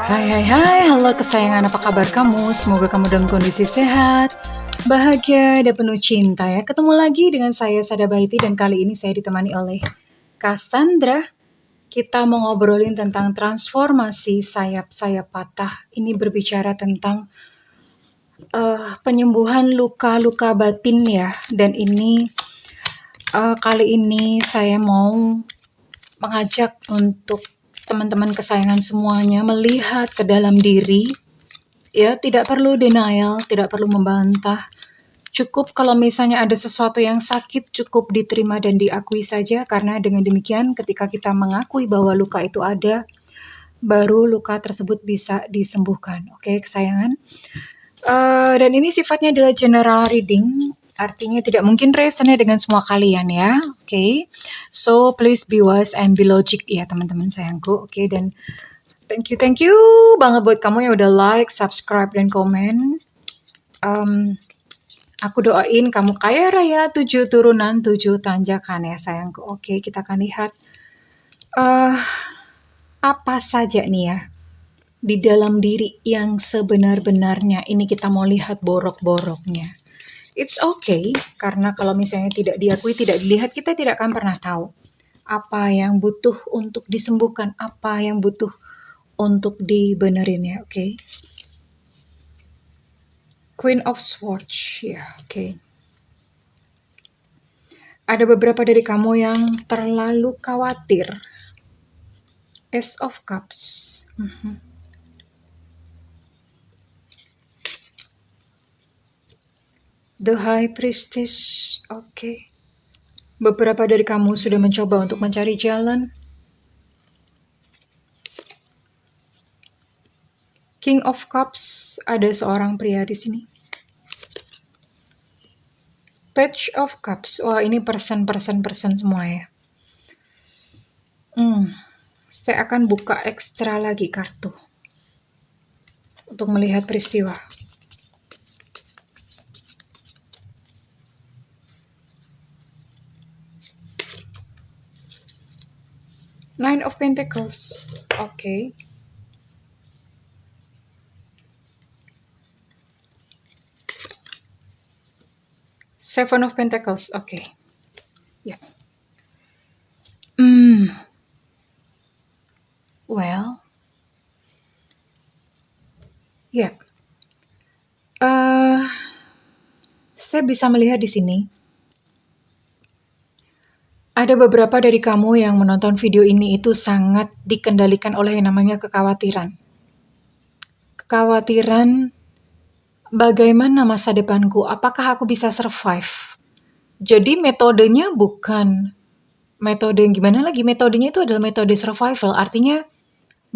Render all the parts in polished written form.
Hai hai hai, halo kesayangan, apa kabar kamu? Semoga kamu dalam kondisi sehat, bahagia, dan penuh cinta ya. Ketemu lagi dengan saya Sada Baiti dan kali ini saya ditemani oleh Cassandra. Kita mau ngobrolin tentang transformasi sayap-sayap patah. Ini berbicara tentang penyembuhan luka-luka batin ya. Dan ini kali ini saya mau mengajak untuk teman-teman kesayangan semuanya melihat ke dalam diri. Ya, tidak perlu denial, tidak perlu membantah. Cukup kalau misalnya ada sesuatu yang sakit, cukup diterima dan diakui saja, karena dengan demikian ketika kita mengakui bahwa luka itu ada, baru luka tersebut bisa disembuhkan. Oke, kesayangan. Dan ini sifatnya adalah general reading, artinya tidak mungkin resonate dengan semua kalian ya. Oke, so please be wise and be logic ya teman-teman sayangku. Oke, dan thank you banget buat kamu yang udah like, subscribe, dan komen. Aku doain kamu kaya raya, 7 turunan, 7 tanjakan ya sayangku. Oke, kita akan lihat apa saja nih ya di dalam diri yang sebenar-benarnya. Ini kita mau lihat borok-boroknya. It's okay, karena kalau misalnya tidak diakui, tidak dilihat, kita tidak akan pernah tahu apa yang butuh untuk disembuhkan, apa yang butuh untuk dibenerin ya, oke? Queen of Swords, ya, oke. Ada beberapa dari kamu yang terlalu khawatir. Ace of Cups. The High Priestess, oke. Beberapa dari kamu sudah mencoba untuk mencari jalan. King of Cups, ada seorang pria di sini. Page of Cups, wah ini person semua ya. Saya akan buka ekstra lagi kartu untuk melihat peristiwa. Nine of Pentacles, oke. Seven of Pentacles, oke. Ya. Well, ya. Saya bisa melihat di sini. Ada beberapa dari kamu yang menonton video ini itu sangat dikendalikan oleh yang namanya kekhawatiran. Kekhawatiran bagaimana masa depanku, apakah aku bisa survive. Jadi metodenya bukan metode yang gimana lagi, metodenya itu adalah metode survival. Artinya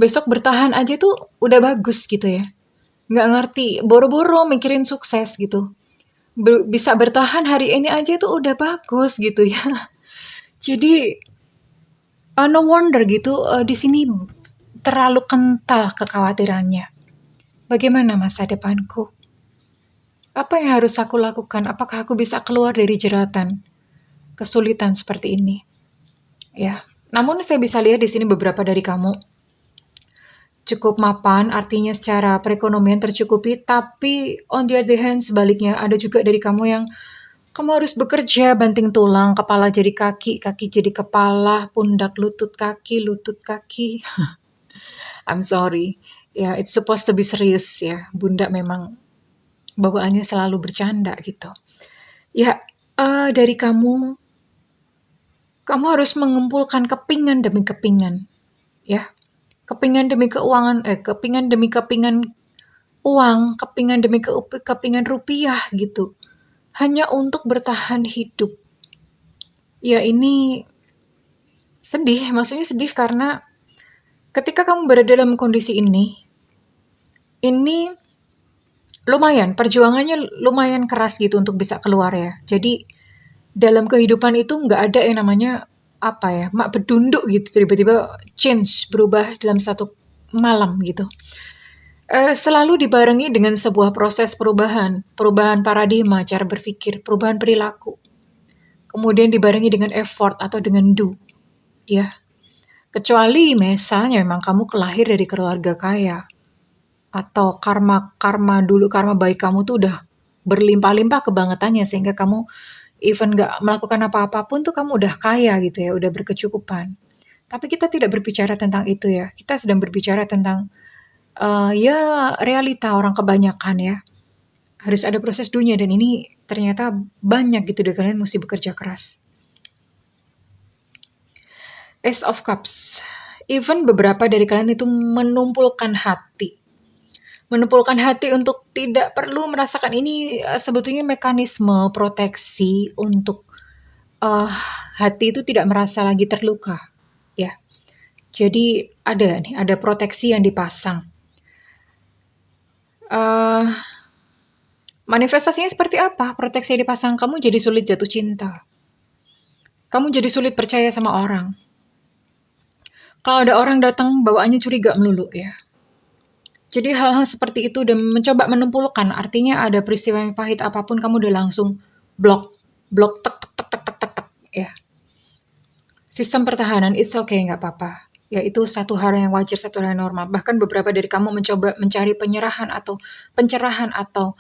besok bertahan aja tuh udah bagus gitu ya. Nggak ngerti, boro-boro mikirin sukses gitu. Bisa bertahan hari ini aja tuh udah bagus gitu ya. Jadi no wonder gitu di sini terlalu kental kekhawatirannya. Bagaimana masa depanku? Apa yang harus aku lakukan? Apakah aku bisa keluar dari jeratan kesulitan seperti ini? Ya. Namun saya bisa lihat di sini beberapa dari kamu cukup mapan, artinya secara perekonomian tercukupi, tapi on the other hand sebaliknya ada juga dari kamu yang kamu harus bekerja banting tulang, kepala jadi kaki, kaki jadi kepala, pundak lutut kaki. I'm sorry. Ya, it's supposed to be serious ya. Bunda memang bawaannya selalu bercanda gitu. Ya, dari kamu harus mengumpulkan kepingan demi kepingan. Ya, kepingan demi keuangan, kepingan demi kepingan uang, kepingan demi kepingan rupiah gitu. Hanya untuk bertahan hidup. Ya ini sedih, maksudnya sedih karena ketika kamu berada dalam kondisi ini lumayan, perjuangannya lumayan keras gitu untuk bisa keluar ya. Jadi dalam kehidupan itu nggak ada yang namanya apa ya, mak bedunduk gitu, tiba-tiba change, berubah dalam satu malam gitu. Selalu dibarengi dengan sebuah proses perubahan paradigma, cara berpikir, perubahan perilaku. Kemudian dibarengi dengan effort atau dengan do, ya. Kecuali misalnya memang kamu kelahir dari keluarga kaya, atau karma dulu, karma baik kamu tuh udah berlimpah-limpah kebangetannya sehingga kamu even nggak melakukan apa-apa pun tuh kamu udah kaya gitu ya, udah berkecukupan. Tapi kita tidak berbicara tentang itu ya, kita sedang berbicara tentang, ya realita orang kebanyakan ya. Harus ada proses dunia dan ini ternyata banyak gitu dan kalian mesti bekerja keras. Ace of Cups. Even beberapa dari kalian itu menumpulkan hati. Menumpulkan hati untuk tidak perlu merasakan ini, sebetulnya mekanisme proteksi untuk, hati itu tidak merasa lagi terluka, ya. Jadi ada proteksi yang dipasang. Manifestasinya seperti apa? Proteksi yang dipasang, kamu jadi sulit jatuh cinta. Kamu jadi sulit percaya sama orang. Kalau ada orang datang bawaannya curiga melulu ya. Jadi hal-hal seperti itu dan mencoba menumpulkan, artinya ada peristiwa yang pahit apapun kamu udah langsung blok, tek tek tek tek tek tek tek ya. Sistem pertahanan, it's okay, nggak apa-apa. Ya itu satu hal yang wajar, satu hal yang normal. Bahkan beberapa dari kamu mencoba mencari pencerahan atau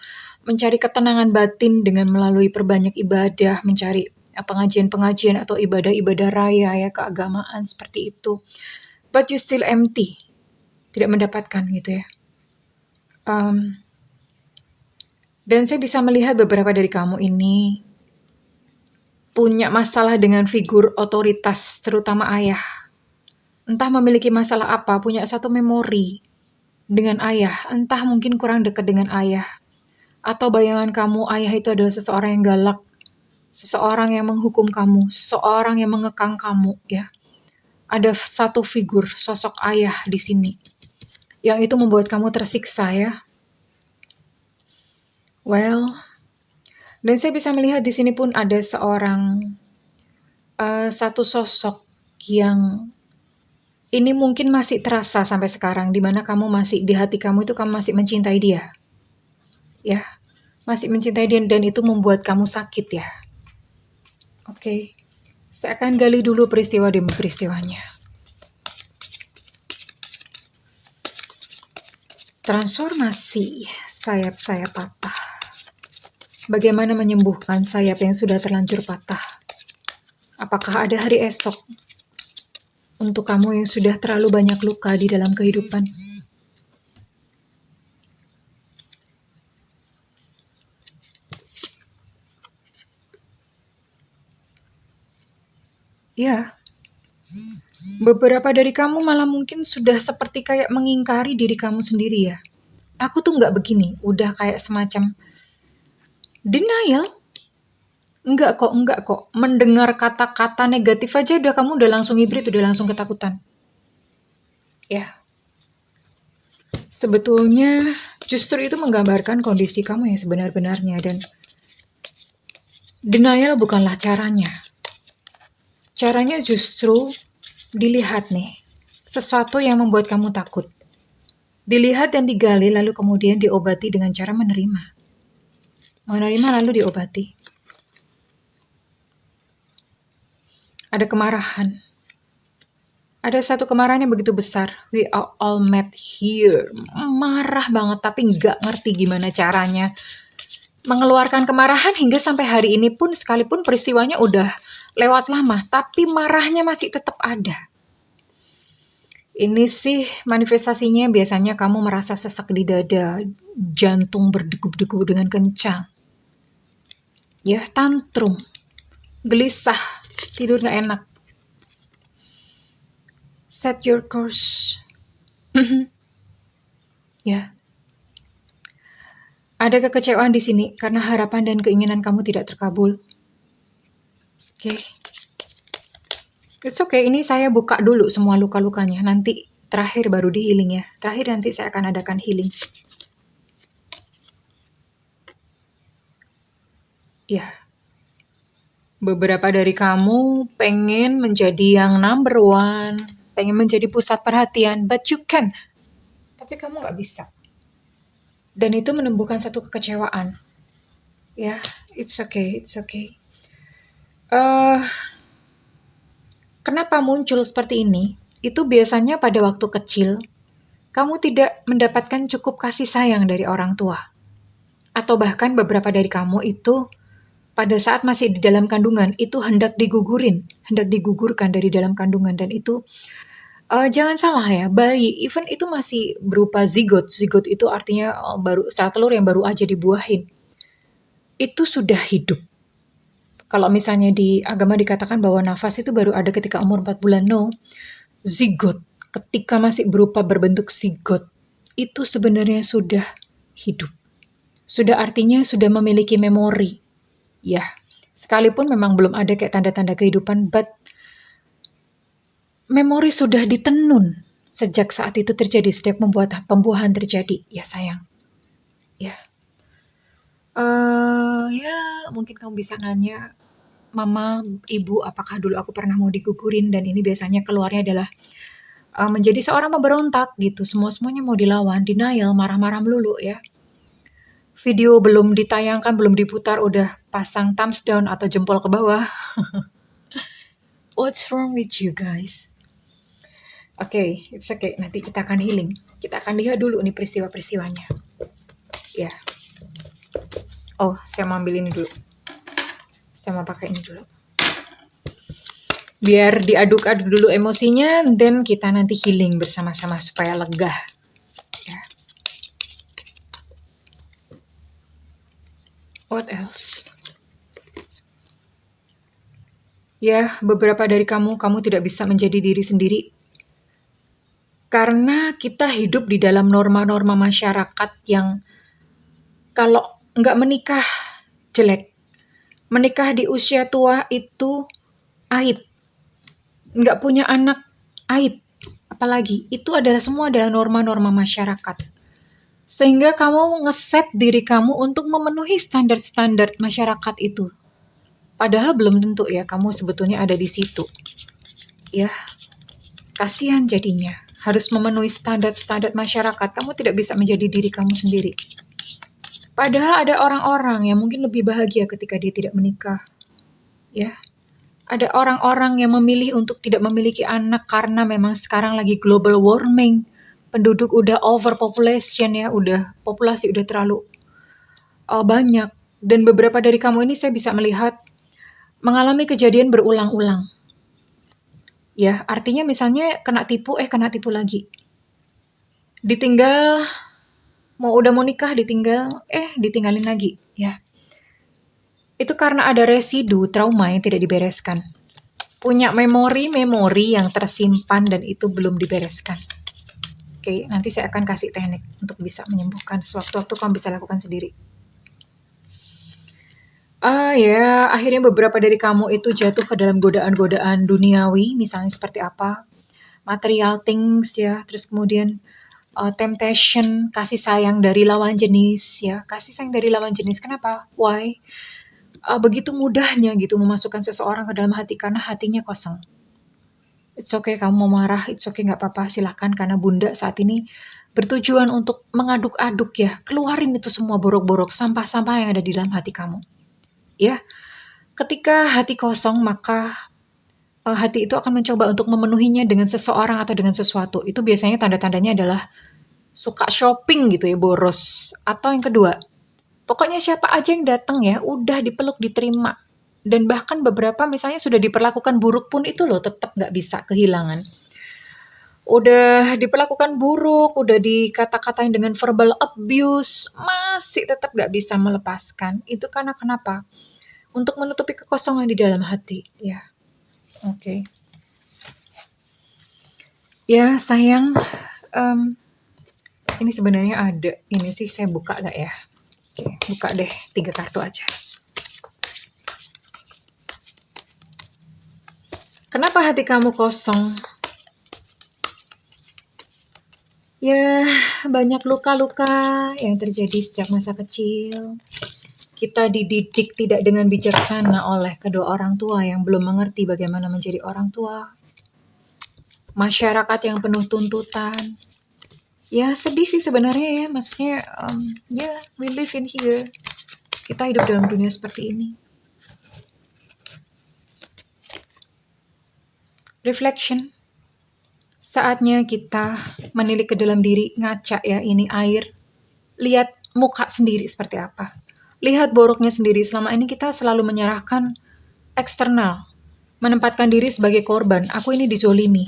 mencari ketenangan batin dengan melalui perbanyak ibadah, mencari pengajian-pengajian atau ibadah-ibadah raya ya, keagamaan seperti itu. But you still empty, tidak mendapatkan gitu ya. Dan saya bisa melihat beberapa dari kamu ini punya masalah dengan figur otoritas, terutama ayah. Entah memiliki masalah apa, punya satu memori dengan ayah, entah mungkin kurang dekat dengan ayah. Atau bayangan kamu ayah itu adalah seseorang yang galak, seseorang yang menghukum kamu, seseorang yang mengekang kamu ya. Ada satu figur sosok ayah di sini yang itu membuat kamu tersiksa ya. Well, dan saya bisa melihat di sini pun ada satu sosok yang ini mungkin masih terasa sampai sekarang, di mana kamu masih di hati kamu itu kamu masih mencintai dia. Ya, masih mencintai dia dan itu membuat kamu sakit ya. Oke. Saya akan gali dulu peristiwa demi peristiwanya. Transformasi sayap-sayap patah. Bagaimana menyembuhkan sayap yang sudah terlanjur patah? Apakah ada hari esok untuk kamu yang sudah terlalu banyak luka di dalam kehidupan? Ya, beberapa dari kamu malah mungkin sudah seperti kayak mengingkari diri kamu sendiri ya. Aku tuh nggak begini, udah kayak semacam denial. Enggak kok. Mendengar kata-kata negatif aja kamu udah langsung hibrid, udah langsung ketakutan. Ya. Sebetulnya justru itu menggambarkan kondisi kamu yang sebenar-benarnya dan denial bukanlah caranya. Caranya justru dilihat nih, sesuatu yang membuat kamu takut. Dilihat dan digali lalu kemudian diobati dengan cara menerima. Menerima lalu diobati. Ada kemarahan. Ada satu kemarahan yang begitu besar. We are all met here. Marah banget tapi nggak ngerti gimana caranya mengeluarkan kemarahan hingga sampai hari ini pun sekalipun peristiwanya udah lewat lama, tapi marahnya masih tetap ada. Ini sih manifestasinya biasanya kamu merasa sesak di dada, jantung berdegup-degup dengan kencang. Ya, tantrum, gelisah, tidur gak enak. Set your course. Ya. Ada kekecewaan di sini karena harapan dan keinginan kamu tidak terkabul. Oke. It's okay, ini saya buka dulu semua luka-lukanya. Nanti terakhir baru di healing ya. Terakhir nanti saya akan adakan healing. Ya. Beberapa dari kamu pengen menjadi yang number one, pengen menjadi pusat perhatian, but you can. Tapi kamu gak bisa. Dan itu menumbuhkan satu kekecewaan. Ya, it's okay. Kenapa muncul seperti ini? Itu biasanya pada waktu kecil, kamu tidak mendapatkan cukup kasih sayang dari orang tua. Atau bahkan beberapa dari kamu itu pada saat masih di dalam kandungan itu hendak digugurkan dari dalam kandungan, dan itu jangan salah ya, bayi even itu masih berupa zigot. Zigot itu artinya baru sel telur yang baru aja dibuahin. Itu sudah hidup. Kalau misalnya di agama dikatakan bahwa nafas itu baru ada ketika umur 4 bulan, no. Zigot, ketika masih berupa berbentuk zigot, itu sebenarnya sudah hidup. Sudah artinya sudah memiliki memori. Ya, sekalipun memang belum ada kayak tanda-tanda kehidupan, but memori sudah ditenun sejak saat itu terjadi, sejak membuat pembuahan terjadi. Ya sayang. Ya. Ya mungkin kamu bisa nanya, Mama, Ibu, apakah dulu aku pernah mau digugurin? Dan ini biasanya keluarnya adalah menjadi seorang pemberontak gitu. Semuanya mau dilawan, denial, marah-marah melulu ya. Video belum ditayangkan, belum diputar, udah pasang thumbs down atau jempol ke bawah. What's wrong with you guys? Oke, it's okay. Nanti kita akan healing. Kita akan lihat dulu nih peristiwa-peristiwanya. Ya. Oh, saya mau ambil ini dulu. Saya mau pakai ini dulu. Biar diaduk-aduk dulu emosinya, dan kita nanti healing bersama-sama supaya lega. Ya. What else? Ya, beberapa dari kamu tidak bisa menjadi diri sendiri. Karena kita hidup di dalam norma-norma masyarakat yang kalau nggak menikah jelek. Menikah di usia tua itu aib. Nggak punya anak aib. Apalagi, itu semua adalah norma-norma masyarakat. Sehingga kamu ngeset diri kamu untuk memenuhi standar-standar masyarakat itu. Padahal belum tentu ya kamu sebetulnya ada di situ. Ya, kasihan jadinya. Harus memenuhi standar-standar masyarakat. Kamu tidak bisa menjadi diri kamu sendiri. Padahal ada orang-orang yang mungkin lebih bahagia ketika dia tidak menikah. Ya. Ada orang-orang yang memilih untuk tidak memiliki anak karena memang sekarang lagi global warming. Penduduk udah overpopulation ya, populasi udah terlalu banyak. Dan beberapa dari kamu ini saya bisa melihat mengalami kejadian berulang-ulang. Ya, artinya misalnya kena tipu lagi. Ditinggal, mau nikah ditinggalin lagi, ya. Itu karena ada residu trauma yang tidak dibereskan. Punya memori yang tersimpan dan itu belum dibereskan. Oke, nanti saya akan kasih teknik untuk bisa menyembuhkan. Sewaktu-waktu kamu bisa lakukan sendiri. Ya, akhirnya beberapa dari kamu itu jatuh ke dalam godaan-godaan duniawi, misalnya seperti apa? Material things ya, terus kemudian temptation, kasih sayang dari lawan jenis ya. Kasih sayang dari lawan jenis, kenapa? Why? Begitu mudahnya gitu memasukkan seseorang ke dalam hati karena hatinya kosong. It's okay kamu mau marah, it's okay nggak apa-apa, silahkan, karena bunda saat ini bertujuan untuk mengaduk-aduk ya, keluarin itu semua borok-borok, sampah-sampah yang ada di dalam hati kamu. Ya, ketika hati kosong maka hati itu akan mencoba untuk memenuhinya dengan seseorang atau dengan sesuatu. Itu biasanya tanda-tandanya adalah suka shopping gitu ya, boros. Atau yang kedua, pokoknya siapa aja yang datang ya, udah dipeluk, diterima. Dan bahkan beberapa misalnya sudah diperlakukan buruk pun itu loh tetap nggak bisa kehilangan. Udah diperlakukan buruk, udah dikata-katain dengan verbal abuse, masih tetap nggak bisa melepaskan. Itu karena kenapa? Untuk menutupi kekosongan di dalam hati. Ya, oke. Ya sayang, ini sebenarnya ada. Ini sih saya buka nggak ya? Oke, buka deh 3 kartu aja. Kenapa hati kamu kosong? Ya, banyak luka-luka yang terjadi sejak masa kecil. Kita dididik tidak dengan bijaksana oleh kedua orang tua yang belum mengerti bagaimana menjadi orang tua. Masyarakat yang penuh tuntutan. Ya, sedih sih sebenarnya ya. Maksudnya, we live in here. Kita hidup dalam dunia seperti ini. Reflection. Saatnya kita menilik ke dalam diri, ngaca ya, ini air. Lihat muka sendiri seperti apa. Lihat boroknya sendiri. Selama ini kita selalu menyerahkan eksternal, menempatkan diri sebagai korban. Aku ini dizolimi.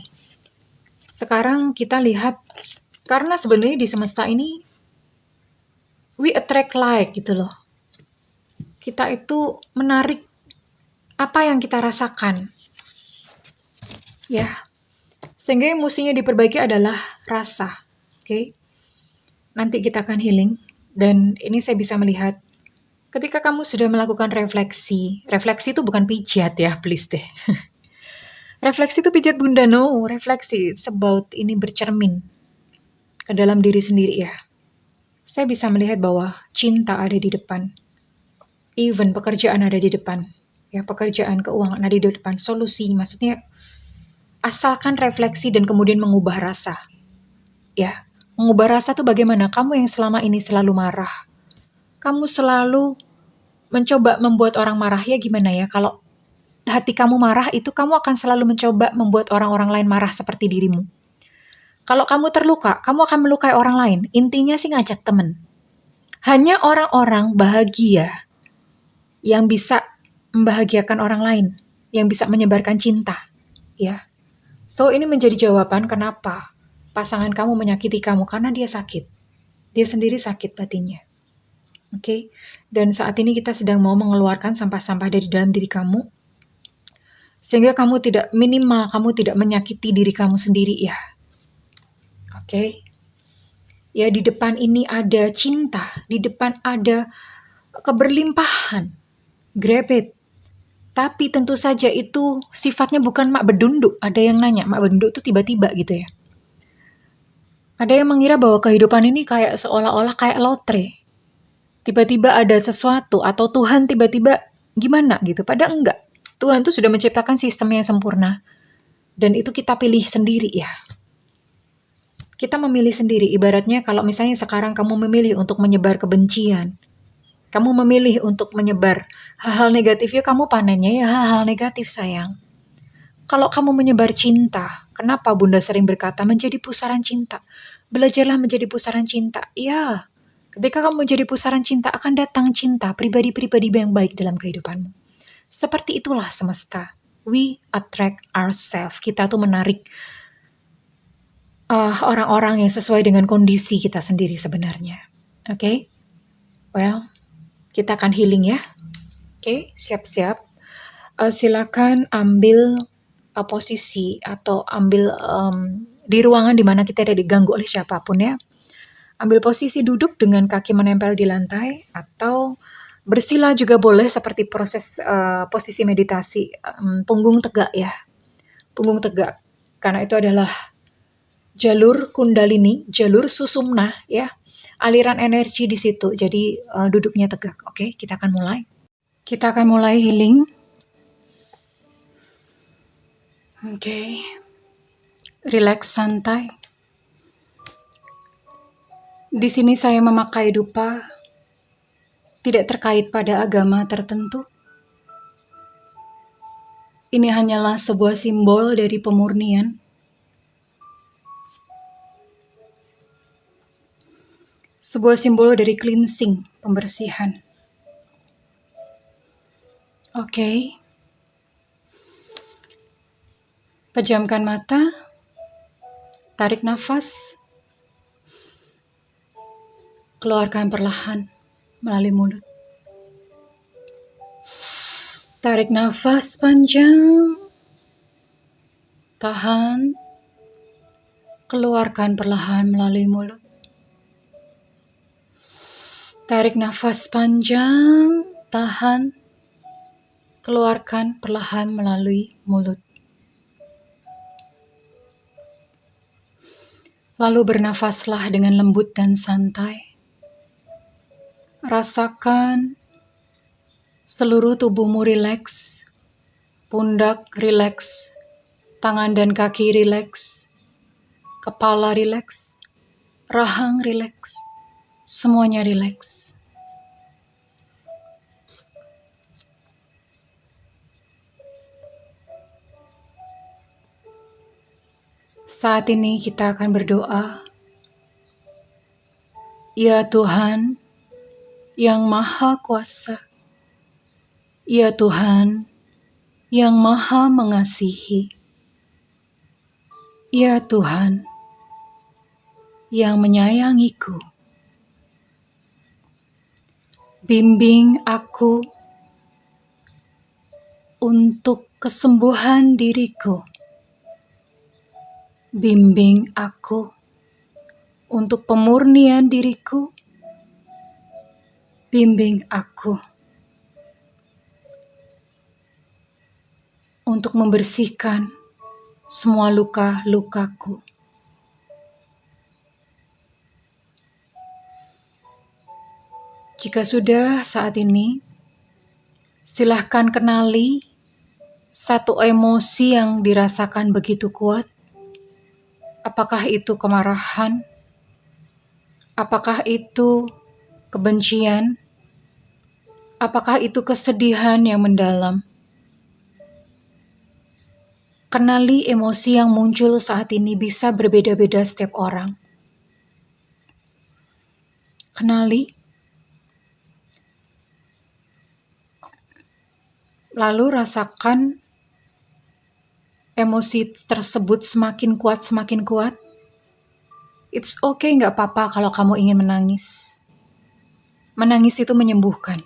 Sekarang kita lihat, karena sebenarnya di semesta ini we attract like gitu loh. Kita itu menarik apa yang kita rasakan. Ya. Sehingga yang mestinya diperbaiki adalah rasa. Oke. Nanti kita akan healing, dan ini saya bisa melihat ketika kamu sudah melakukan refleksi. Refleksi itu bukan pijat ya, please deh. Refleksi itu pijat bunda, no. Refleksi it's about ini bercermin ke dalam diri sendiri ya. Saya bisa melihat bahwa cinta ada di depan. Even pekerjaan ada di depan. Ya, pekerjaan, keuangan ada di depan. Solusi, maksudnya asalkan refleksi dan kemudian mengubah rasa. Ya, mengubah rasa tuh bagaimana? Kamu yang selama ini selalu marah. Kamu selalu mencoba membuat orang marah, ya gimana ya? Kalau hati kamu marah itu kamu akan selalu mencoba membuat orang-orang lain marah seperti dirimu. Kalau kamu terluka, kamu akan melukai orang lain. Intinya sih ngajak temen. Hanya orang-orang bahagia yang bisa membahagiakan orang lain, yang bisa menyebarkan cinta, ya. So ini menjadi jawaban kenapa pasangan kamu menyakiti kamu, karena dia sakit. Dia sendiri sakit batinnya. Oke. Dan saat ini kita sedang mau mengeluarkan sampah-sampah dari dalam diri kamu, sehingga kamu tidak, minimal kamu tidak menyakiti diri kamu sendiri ya. Oke. Ya, di depan ini ada cinta, di depan ada keberlimpahan. Grab it. Tapi tentu saja itu sifatnya bukan mak bedunduk. Ada yang nanya, mak bedunduk itu tiba-tiba gitu ya. Ada yang mengira bahwa kehidupan ini kayak seolah-olah kayak lotre. Tiba-tiba ada sesuatu atau Tuhan tiba-tiba gimana gitu. Padahal enggak. Tuhan tuh sudah menciptakan sistem yang sempurna. Dan itu kita pilih sendiri ya. Kita memilih sendiri. Ibaratnya kalau misalnya sekarang kamu memilih untuk menyebar kebencian. Kamu memilih untuk menyebar hal-hal negatif, ya kamu panennya ya hal-hal negatif sayang. Kalau kamu menyebar cinta, kenapa Bunda sering berkata menjadi pusaran cinta? Belajarlah menjadi pusaran cinta. Ya, ketika kamu menjadi pusaran cinta akan datang cinta, pribadi-pribadi yang baik dalam kehidupanmu. Seperti itulah semesta. We attract ourselves. Kita tuh menarik orang-orang yang sesuai dengan kondisi kita sendiri sebenarnya. Oke? Well, kita akan healing ya. Oke, siap-siap. Silakan ambil posisi atau ambil di ruangan di mana kita tidak diganggu oleh siapapun ya. Ambil posisi duduk dengan kaki menempel di lantai, atau bersila juga boleh seperti proses posisi meditasi. Punggung tegak ya. Punggung tegak. Karena itu adalah jalur kundalini, jalur susumna ya. Aliran energi di situ. Jadi duduknya tegak. Oke, kita akan mulai. Kita akan mulai healing. Oke. Relax, santai. Di sini saya memakai dupa tidak terkait pada agama tertentu. Ini hanyalah sebuah simbol dari pemurnian. Sebuah simbol dari cleansing, pembersihan. Oke. Pejamkan mata. Tarik nafas. Keluarkan perlahan melalui mulut. Tarik nafas panjang. Tahan. Keluarkan perlahan melalui mulut. Tarik nafas panjang, tahan, keluarkan perlahan melalui mulut. Lalu bernafaslah dengan lembut dan santai. Rasakan seluruh tubuhmu rileks, pundak rileks, tangan dan kaki rileks, kepala rileks, rahang rileks, semuanya rileks. Saat ini kita akan berdoa. Ya Tuhan yang Maha Kuasa, ya Tuhan yang Maha Mengasihi, ya Tuhan yang menyayangiku. Bimbing aku untuk kesembuhan diriku. Bimbing aku untuk pemurnian diriku. Bimbing aku untuk membersihkan semua luka-lukaku. Jika sudah saat ini, silahkan kenali satu emosi yang dirasakan begitu kuat. Apakah itu kemarahan? Apakah itu kebencian? Apakah itu kesedihan yang mendalam? Kenali emosi yang muncul saat ini bisa berbeda-beda setiap orang. Kenali. Lalu rasakan emosi tersebut semakin kuat. It's okay, gak apa-apa kalau kamu ingin menangis. Menangis itu menyembuhkan.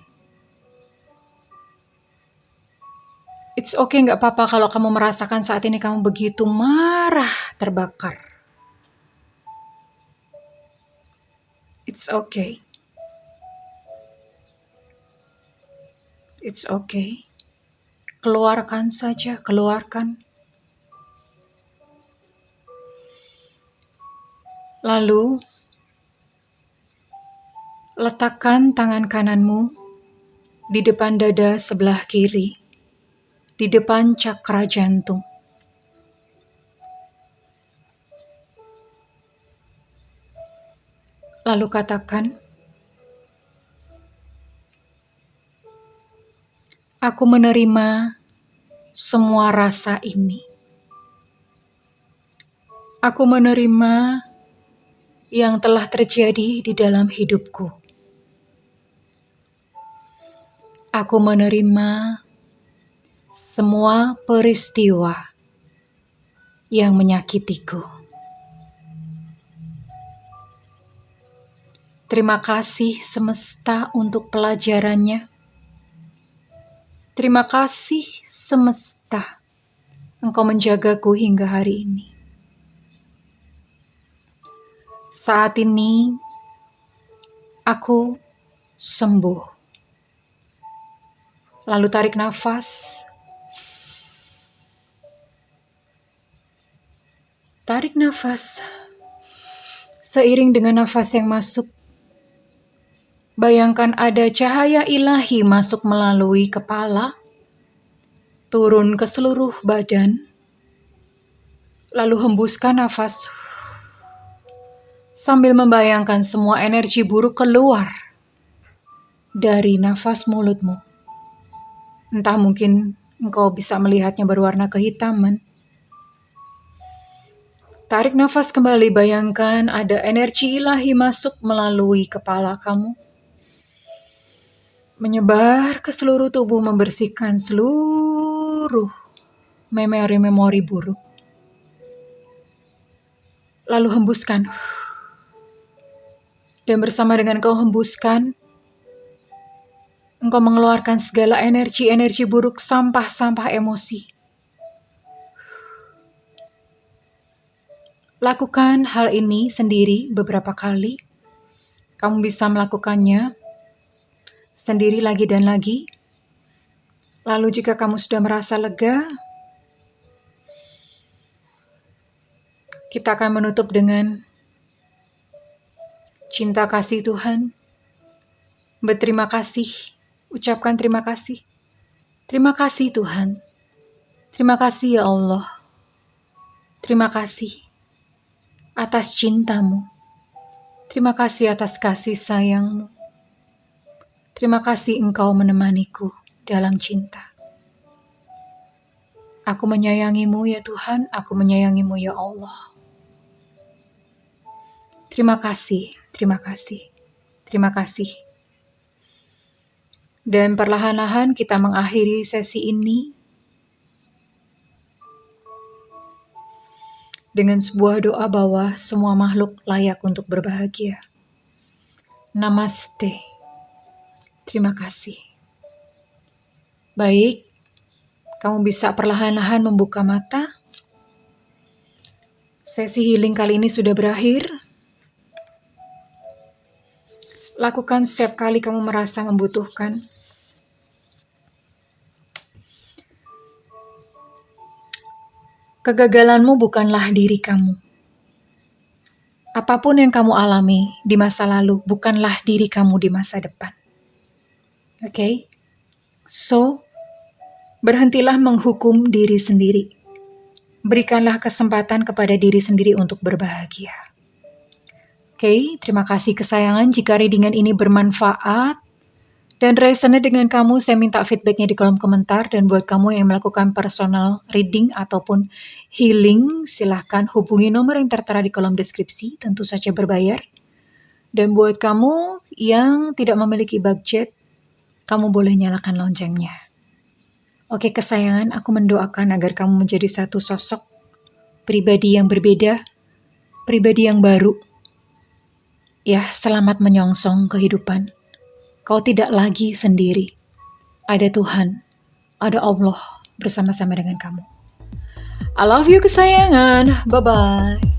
It's okay, gak apa-apa kalau kamu merasakan saat ini kamu begitu marah, terbakar. It's okay. It's okay. Keluarkan saja, keluarkan. Lalu, letakkan tangan kananmu di depan dada sebelah kiri, di depan cakra jantung. Lalu katakan, aku menerima semua rasa ini. Aku menerima yang telah terjadi di dalam hidupku. Aku menerima semua peristiwa yang menyakitiku. Terima kasih semesta untuk pelajarannya. Terima kasih semesta, Engkau menjagaku hingga hari ini. Saat ini, aku sembuh. Lalu tarik nafas. Tarik nafas. Seiring dengan nafas yang masuk, bayangkan ada cahaya ilahi masuk melalui kepala, turun ke seluruh badan, lalu hembuskan nafas sambil membayangkan semua energi buruk keluar dari nafas mulutmu. Entah mungkin engkau bisa melihatnya berwarna kehitaman. Tarik nafas kembali, bayangkan ada energi ilahi masuk melalui kepala kamu, menyebar ke seluruh tubuh, membersihkan seluruh memori-memori buruk. Lalu hembuskan. Dan bersama dengan kau hembuskan, engkau mengeluarkan segala energi-energi buruk, sampah-sampah emosi. Lakukan hal ini sendiri beberapa kali. Kamu bisa melakukannya sendiri lagi dan lagi. Lalu jika kamu sudah merasa lega, kita akan menutup dengan cinta kasih Tuhan. Berterima kasih. Ucapkan terima kasih. Terima kasih Tuhan. Terima kasih ya Allah. Terima kasih atas cintamu. Terima kasih atas kasih sayangmu. Terima kasih Engkau menemaniku dalam cinta. Aku menyayangimu ya Tuhan, aku menyayangimu ya Allah. Terima kasih, terima kasih, terima kasih. Dan perlahan-lahan kita mengakhiri sesi ini dengan sebuah doa bahwa semua makhluk layak untuk berbahagia. Namaste. Terima kasih. Baik, kamu bisa perlahan-lahan membuka mata. Sesi healing kali ini sudah berakhir. Lakukan setiap kali kamu merasa membutuhkan. Kegagalanmu bukanlah diri kamu. Apapun yang kamu alami di masa lalu bukanlah diri kamu di masa depan. Oke? So, berhentilah menghukum diri sendiri. Berikanlah kesempatan kepada diri sendiri untuk berbahagia. Oke, terima kasih kesayangan. Jika readingan ini bermanfaat dan resonate dengan kamu, saya minta feedbacknya di kolom komentar. Dan buat kamu yang melakukan personal reading ataupun healing, silahkan hubungi nomor yang tertera di kolom deskripsi, tentu saja berbayar. Dan buat kamu yang tidak memiliki budget, kamu boleh nyalakan loncengnya. Oke kesayangan, aku mendoakan agar kamu menjadi satu sosok pribadi yang berbeda, pribadi yang baru. Ya, selamat menyongsong kehidupan. Kau tidak lagi sendiri. Ada Tuhan, ada Allah bersama-sama dengan kamu. I love you kesayangan. Bye-bye.